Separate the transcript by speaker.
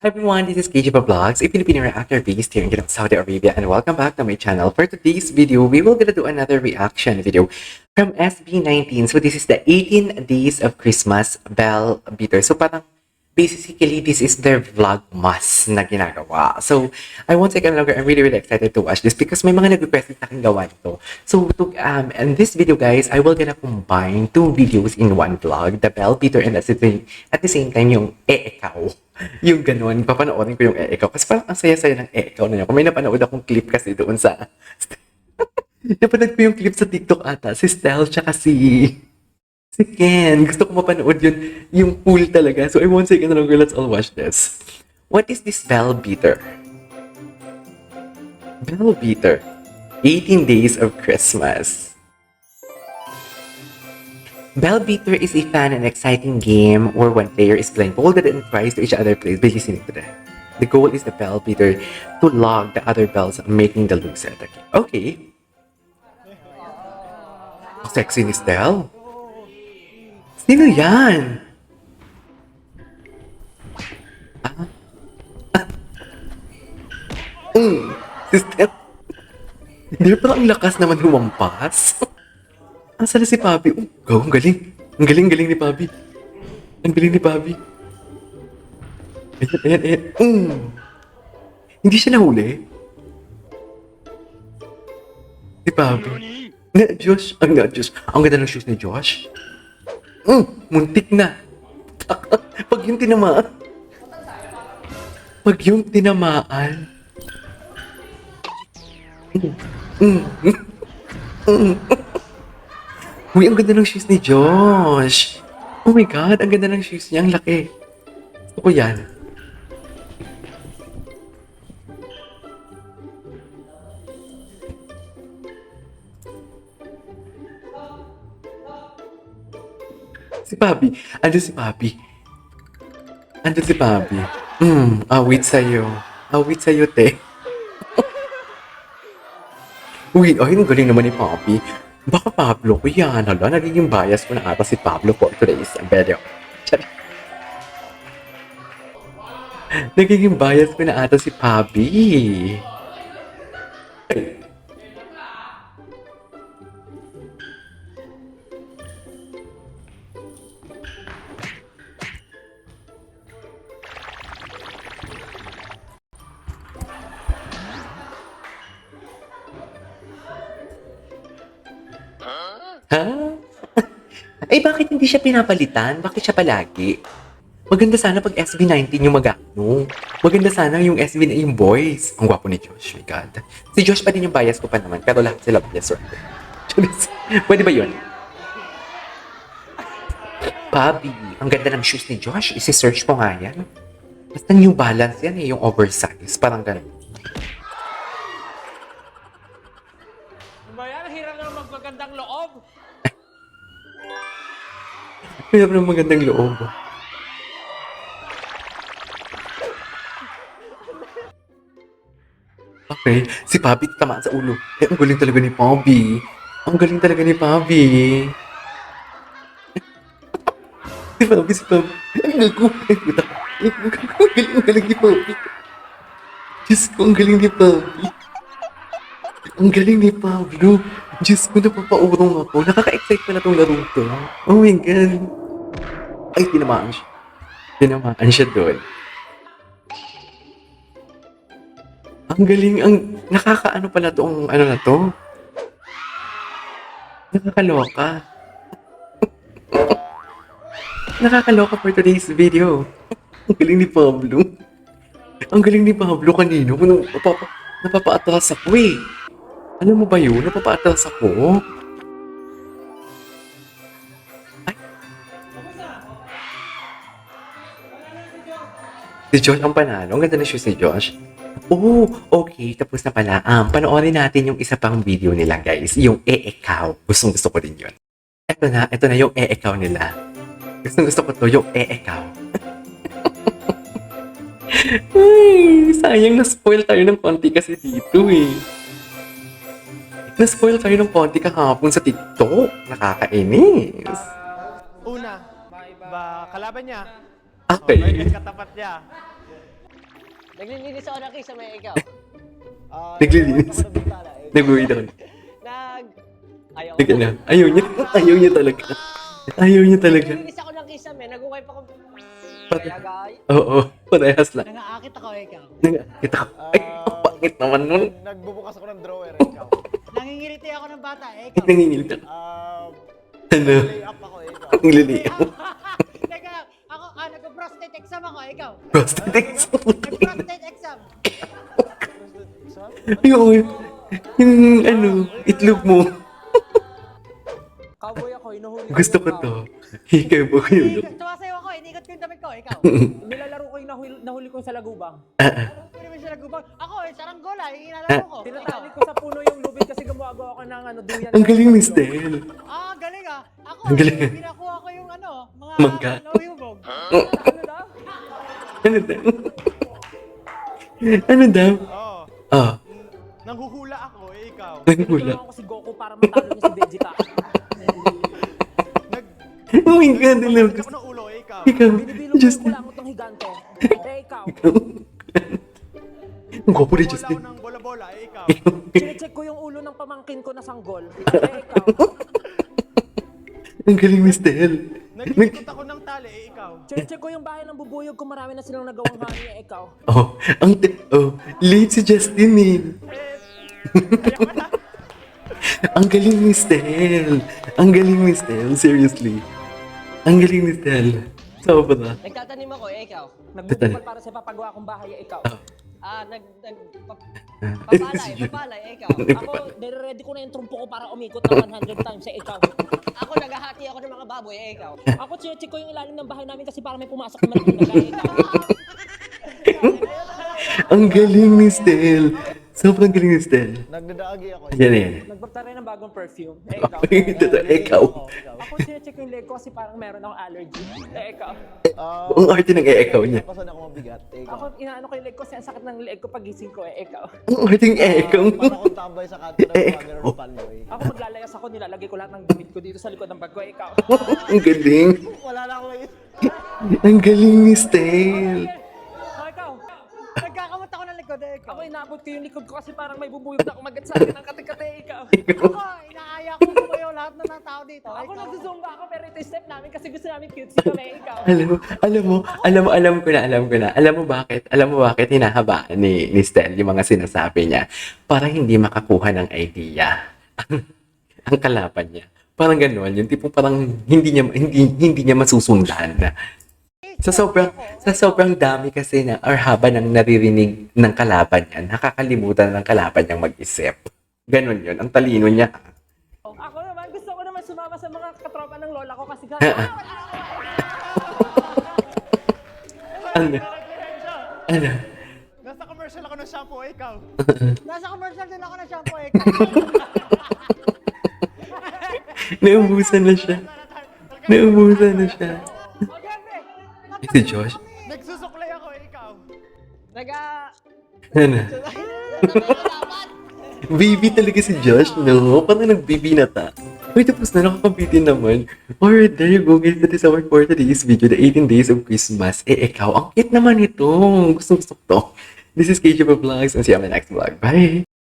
Speaker 1: Everyone, this is KJ Vlogs, a Filipino reactor based here in Saudi Arabia, and welcome back to my channel. For today's video, we will gonna do another reaction video from SB19. So this is the 18 Days of Christmas Bell Beater. So parang basically this is their vlogmas na ginagawa. So I won't take any longer. I'm really excited to watch this because may mga nag-request na aking gawa ito. So in this video guys, I will gonna combine two videos in one vlog, the Bell Beater and at the same time yung ikaw. Yung ganun, papanoorin ko yung ikaw. Kasi parang ang saya-saya ng ikaw na yun. Kung may napanood akong clip kasi doon sa... napanood ko yung clip sa TikTok ata. Si Stel tsaka si Ken. Gusto ko mapanood yun. Yung pool talaga. So I won't say no longer. Let's all watch this. What is this Bell Beater? Bell Beater. 18 Days of Christmas. Bell Beater is a fun and exciting game where one player is blindfolded and tries to each other plays by listening to them. The goal is the Bell Beater to log the other bells, making the loser. Okay. Ang sexy ni Stel. Sino yan? Si Stel. Hindi pa ang lakas naman humampas. Asa na si Pabi? Ang galing. Ang galing ni Pabi. Ang galing ni Pabi. Ayan. Hindi siya nahuli. Si Pabi. Josh. Ang ganda ng shoes ni Josh. Muntik na. Pag yung tinamaan. Uy, ang ganda ng shoes ni Josh. Oh my God, ang ganda ng shoes niya. Ang laki. Gusto ko yan. Si Pabi. Andun si Pabi. Awit sa'yo. Awit sa'yo, te. Uy, ay, ang galing naman ni Pabi. Baka Pablo ko yan. Hala, nagiging bias ko na ata si Pablo for today's video. Nagiging bias ko na ata si Pabi. Ha? Ay, bakit hindi siya pinapalitan? Bakit siya palagi? Maganda sana pag SB19 yung mag-ano. Maganda sana yung SB na yung boys. Ang gwapo ni Josh, my God. Si Josh pa din yung bias ko pa naman, pero lahat sila bias, right? Pwede ba yun? Pabi, ang ganda ng shoes ni Josh. Isi-search mo nga yan. Basta New Balance yan eh, yung oversize. Parang ganun.
Speaker 2: Bayan, hirap na magpagandang loob.
Speaker 1: Mayroon ng magandang loob. Okay, si Pabi tamaan sa ulo. Eh, ang galing talaga ni Pabi. Ang galing talaga ni Pabi. Si Pabi. Ang galing ni Pabi. Diyos ko, ang galing ni Pabi. Ang galing ni Pablo. Diyos ko, napapaurong ako. Nakaka-excite pa na itong laro to. Oh my God. Ay, tinamaan siya. Tinamaan siya doon. Ang galing, nakakaano pala itong ano na to. Nakakaloka. Nakakaloka for today's video. Ang galing ni Pablo. Ang galing ni Pablo kanino. Napapaatras ako eh. Alam mo ba yun? Napapaatras ako. Ay. Si Josh ang panalo. Ang ganda na shoes si Josh. Oh, okay. Tapos na pala. Panoorin natin yung isa pang video nila, guys. Yung ikaw. Gusto ko din yun. Ito na yung ikaw nila. Gusto ko to, yung ikaw. Ay, sayang na-spoil tayo ng konti kasi dito eh. Na-spoil tayo ng konti kahapon sa TikTok. Nakakainis.
Speaker 2: Una, kalaban niya.
Speaker 1: Okay.
Speaker 2: Okay, katapat niya.
Speaker 3: Naglilinis ako ng kisame, ikaw.
Speaker 1: Naglilinis.
Speaker 3: Ako ng bintana, ikaw.
Speaker 1: Nag-uwi ako.
Speaker 3: Ayaw
Speaker 1: Nag ano? Ayaw niya. Ayaw niya talaga. Ayaw niya talaga.
Speaker 3: Naglilinis ako ng kisame, nag-ukay pa ko.
Speaker 1: Pati-
Speaker 3: Kaya gay.
Speaker 1: Oo, parehas lang.
Speaker 3: Nangaakit ako, ikaw.
Speaker 1: Kita ko. Ay, ang pangit naman nun.
Speaker 4: Nagbubukas ako ng drawer, ikaw.
Speaker 3: Nangingiliti ako ng bata, ikaw.
Speaker 1: Nangingilit ako. Ano?
Speaker 4: Lay up ako, ikaw.
Speaker 1: Ang liliyaw.
Speaker 3: Teka, ako, nag-prostate exam ako, ikaw.
Speaker 1: Prosthetics.
Speaker 3: Nag-prostate exam.
Speaker 1: Yung ano, itlog mo.
Speaker 2: Cowboy ako, inuhuli ko
Speaker 1: Gusto
Speaker 2: yung
Speaker 1: ko
Speaker 2: cow.
Speaker 1: to. Hikaw mo ko yun.
Speaker 3: Sumasayaw ako, inikot ko yung damit ko, ikaw.
Speaker 2: Nilalaro ko yung nahuli ko sa lagubang.
Speaker 3: Ano naman siya nagubang? Ako, saranggola, inalaro ko.
Speaker 2: Tinatali ko sa puno yung lubid kasi gumagawa ako ng duyan.
Speaker 1: Ang galing, Miss Del.
Speaker 3: Galing ah. Ako,
Speaker 1: Ang galing.
Speaker 3: pinakuha ko yung mga
Speaker 1: Mangga.
Speaker 3: nauhubog.
Speaker 2: Ano daw?
Speaker 1: Ano daw? Ano daw?
Speaker 4: Oo.
Speaker 1: Ah,
Speaker 4: Nanghuhula ako, ikaw.
Speaker 1: nagmula.
Speaker 2: Tinulungan ko si Goku para matalo niya si Vegeta.
Speaker 1: Oh my God, I love
Speaker 4: Nag
Speaker 1: this.
Speaker 4: ako ng ulo, ikaw.
Speaker 1: Ikaw,
Speaker 2: Binibilog ko
Speaker 1: just...
Speaker 2: yung kulangot ng higante. Ikaw.
Speaker 1: Ang gwapo ni
Speaker 4: Bola
Speaker 1: Justin.
Speaker 4: ako ng bola-bola, ikaw.
Speaker 2: Chinecheck ko yung ulo ng pamangkin ko na sanggol. Ikaw.
Speaker 1: Ang galing, Miss Del.
Speaker 4: Nag-ikot ako ng tali, ikaw.
Speaker 2: Chinecheck ko yung bahay ng bubuyog kung marami na silang nagawang honey. Ikaw.
Speaker 1: Oh, late si Justin eh. Ang galing, Miss Del. Ang galing, Miss Del. Seriously. Ang galing, Miss Del. Saan ba na?
Speaker 3: Nagtatanim ako, ikaw.
Speaker 2: Nagbubukal para sa papagawa kong bahay. Ikaw.
Speaker 3: Papalay, ikaw.
Speaker 2: Ako, nire-ready ko na yung trumpo ko para umikot ng 100 times. Ikaw.
Speaker 3: Ako, naghahati ako ng mga baboy, ikaw.
Speaker 2: Ako, chinecheck ko yung ilalim ng bahay namin kasi para may pumasok na malaking nagay. Ikaw.
Speaker 1: Ang galing, Miss Del. Sobrang galing, Miss Del.
Speaker 4: Nagdadaagi ako.
Speaker 1: Yan yan.
Speaker 2: Nagbagtaray ng bagong perfume. Ikaw.
Speaker 1: Ikaw.
Speaker 2: Ako, chinecheck yung leg ko kasi parang meron akong allergy. Ikaw.
Speaker 1: Ang arte ng ikaw niya.
Speaker 4: Pasan ako mabigat, ikaw.
Speaker 2: Ako, inaano ko yung leg ko kasi ang sakit ng leg ko pagising ko. Ikaw.
Speaker 1: Ang arte ng ikaw.
Speaker 4: Para akong tambay sa kanto ng pagano ng paloy.
Speaker 2: Ako, maglalayas ako, nilalagay ko lahat ng damit ko dito sa likod ng bag ko. Ikaw.
Speaker 1: Ang galing.
Speaker 4: Wala na ako ngayon.
Speaker 1: Ang galing, Miss Del.
Speaker 2: Ikaw.
Speaker 3: Nagkakamot ako ng likod, ikaw.
Speaker 2: Ako, inaabot ko yung likod ko kasi parang may bubuyog na kumagat sa akin ng kate-kate. Ikaw.
Speaker 3: Ako, inaaya ko sumayaw lahat na ng tao dito.
Speaker 2: Ako,
Speaker 3: Ikaw.
Speaker 2: nagsusumba ako pero ito yung step namin kasi gusto namin cutesy kami. Ikaw.
Speaker 1: Alam ko na. Alam mo bakit hinahabaan ni Stel yung mga sinasabi niya para hindi makakuha ng idea ang kalaban niya. Parang gano'n, yung tipong parang hindi niya masusundan. Sa sobrang dami kasi na or haba ng naririnig ng kalaban niya, nakakalimutan ng kalaban niyang mag-isip. Ganon yun, ang talino niya.
Speaker 2: Ako naman, gusto ko naman sumama sa mga katropa ng lola ko kasi
Speaker 1: Ano?
Speaker 4: Nasa commercial ako ng shampoo, ikaw.
Speaker 3: Nasa commercial din ako ng shampoo, ikaw.
Speaker 1: Naubusan na siya. Si Josh?
Speaker 4: Nagsusuklay ako, ikaw.
Speaker 1: Ano? Baby talaga si Josh, no? Parang nag-baby na ta. Uy, tapos na nakakabitin naman. Alright, there you go guys. That is our for today's video, the 18 Days of Christmas. Ikaw, ang cute naman ito. Gusto ko to. This is KJ Vlogs and see you on my next vlog. Bye!